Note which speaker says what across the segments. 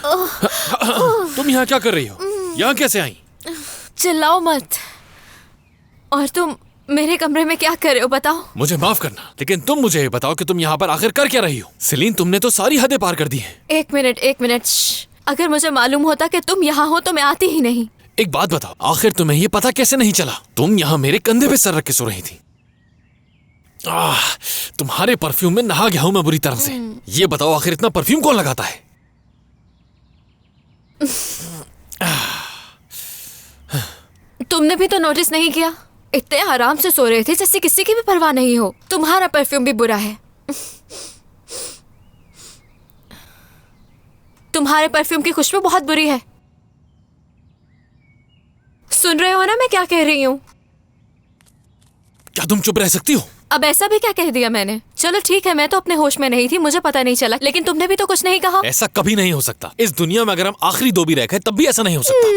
Speaker 1: तुम यहाँ क्या कर रही हो? यहाँ कैसे आई?
Speaker 2: चिल्लाओ मत। और तुम मेरे कमरे में क्या कर रहे हो बताओ?
Speaker 1: मुझे माफ करना, लेकिन तुम मुझे ये बताओ कि तुम यहाँ पर आखिर कर क्या रही हो? सेलिन, तुमने तो सारी हदें पार कर दी हैं।
Speaker 2: एक मिनट। अगर मुझे मालूम होता कि तुम यहाँ हो तो मैं आती ही नहीं।
Speaker 1: एक बात बताओ, आखिर तुम्हें ये पता कैसे नहीं चला? तुम यहाँ मेरे कंधे पे सर रख के सो रही थी। तुम्हारे परफ्यूम में नहा गया हूं मैं बुरी तरह से। ये बताओ, आखिर इतना परफ्यूम कौन लगाता है?
Speaker 2: तुमने भी तो नोटिस नहीं किया? इतने आराम से सो रहे थे जैसे किसी की भी परवाह नहीं हो। तुम्हारा परफ्यूम भी बुरा है। तुम्हारे परफ्यूम की खुशबू बहुत बुरी है। सुन रहे हो ना मैं क्या कह रही हूँ?
Speaker 1: क्या तुम चुप रह सकती हो?
Speaker 2: अब ऐसा भी क्या कह दिया मैंने? चलो ठीक है, मैं तो अपने होश में नहीं थी, मुझे पता नहीं चला, लेकिन तुमने भी तो कुछ नहीं कहा।
Speaker 1: ऐसा कभी नहीं हो सकता। इस दुनिया में अगर हम आखिरी दो भी रह गए तब भी ऐसा नहीं हो सकता।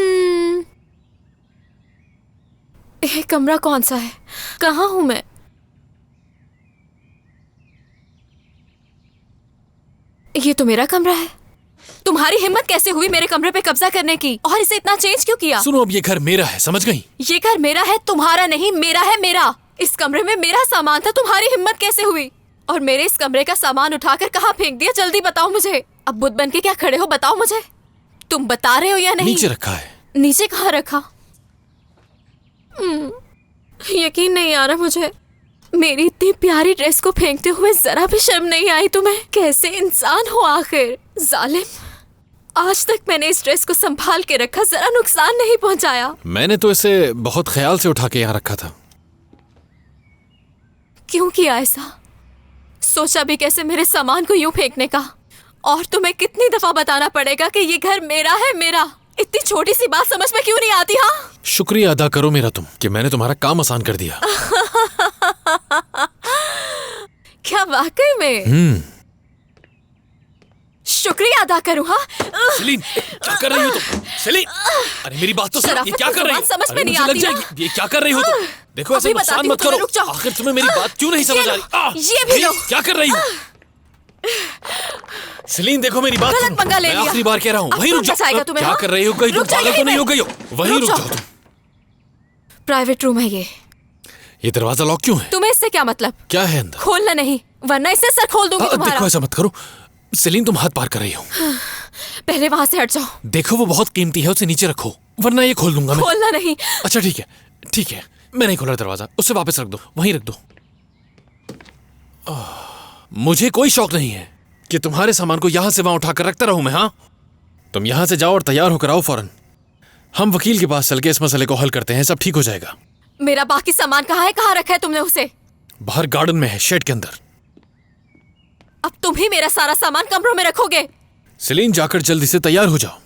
Speaker 2: ये कमरा कौन सा है? कहाँ हूं मैं? ये तो मेरा कमरा है। तुम्हारी हिम्मत कैसे हुई मेरे कमरे पे कब्जा करने की? और इसे इतना चेंज क्यों किया?
Speaker 1: सुनो, अब ये घर मेरा है, समझ गई?
Speaker 2: ये घर मेरा है, तुम्हारा नहीं। मेरा है, मेरा। इस कमरे में मेरा सामान था, तुम्हारी हिम्मत कैसे हुई? और मेरे इस कमरे का सामान उठाकर कहाँ फेंक दिया? जल्दी बताओ मुझे। अब बुद्ध बन के क्या खड़े हो, बताओ मुझे। तुम बता रहे हो या नहीं?
Speaker 1: नीचे रखा है।
Speaker 2: नीचे कहाँ रखा? यकीन नहीं आ रहा मुझे। मेरी इतनी प्यारी ड्रेस को फेंकते हुए जरा भी शर्म नहीं आई तुम्हें? कैसे इंसान हो आखिर? जालिम। आज तक मैंने इस ड्रेस को संभाल के रखा, जरा नुकसान नहीं पहुंचाया।
Speaker 1: मैंने तो इसे बहुत ख्याल से उठा के यहाँ रखा था।
Speaker 2: क्यों किया ऐसा? सोचा भी कैसे मेरे सामान को यूं फेंकने का? और तुम्हें कितनी दफा बताना पड़ेगा कि ये घर मेरा है, मेरा? इतनी छोटी सी बात समझ में क्यों नहीं आती? हाँ,
Speaker 1: शुक्रिया अदा करो मेरा तुम कि मैंने तुम्हारा काम आसान कर दिया।
Speaker 2: क्या वाकई में? शुक्रिया अदा करूं? हाँ
Speaker 1: सेलिन, क्या कर रही हो तुम? सेलिन, अरे मेरी बात तो सुनो, ये क्या कर रही हो?
Speaker 2: समझ में नहीं आती ना?
Speaker 1: ये क्या कर रही हो तुम? देखो ऐसे नुकसान मत करो। आखिर तुम्हें मेरी बात क्यों नहीं समझ आ रही?
Speaker 2: ये भी लो।
Speaker 1: क्या कर रही हो? सेलिन देखो मेरी बात सुनो, मैं आखिरी बार कह रहा हूँ, वहीं रुक जाओ। क्या कर रही हो? कहीं तुम पागल तो नहीं हो गई हो? वहीं रुक जाओ तुम।
Speaker 2: प्राइवेट रूम है
Speaker 1: ये दरवाजा लॉक क्यों है?
Speaker 2: तुम्हें इससे क्या मतलब?
Speaker 1: क्या है अंदर?
Speaker 2: खोलना नहीं, वरना इससे सर खोल दूंगी तुम्हारा।
Speaker 1: देखो ऐसा मत करो सेलिन, तुम हाथ पार कर रही हो।
Speaker 2: पहले वहां से हट जाओ।
Speaker 1: देखो वो बहुत कीमती है, उसे नीचे रखो, वरना ये खोल दूंगा मैं।
Speaker 2: खोलना नहीं।
Speaker 1: अच्छा ठीक है, मैं नहीं खोल रहा दरवाजा, उसे वापस रख दो, वहीं रख दो। मुझे कोई शौक नहीं है कि तुम्हारे सामान को यहां से वहां उठाकर रखता रहूं मैं। हाँ, तुम यहां से जाओ और तैयार होकर आओ फौरन। हम वकील के पास चल के इस मसले को हल करते हैं, सब ठीक हो जाएगा।
Speaker 2: मेरा बाकी सामान कहाँ है? कहाँ रखा है तुमने उसे?
Speaker 1: बाहर गार्डन में है, शेड के अंदर।
Speaker 2: अब तुम ही मेरा सारा सामान कमरों में रखोगे?
Speaker 1: सेलिन, जाकर जल्दी से तैयार हो जाओ।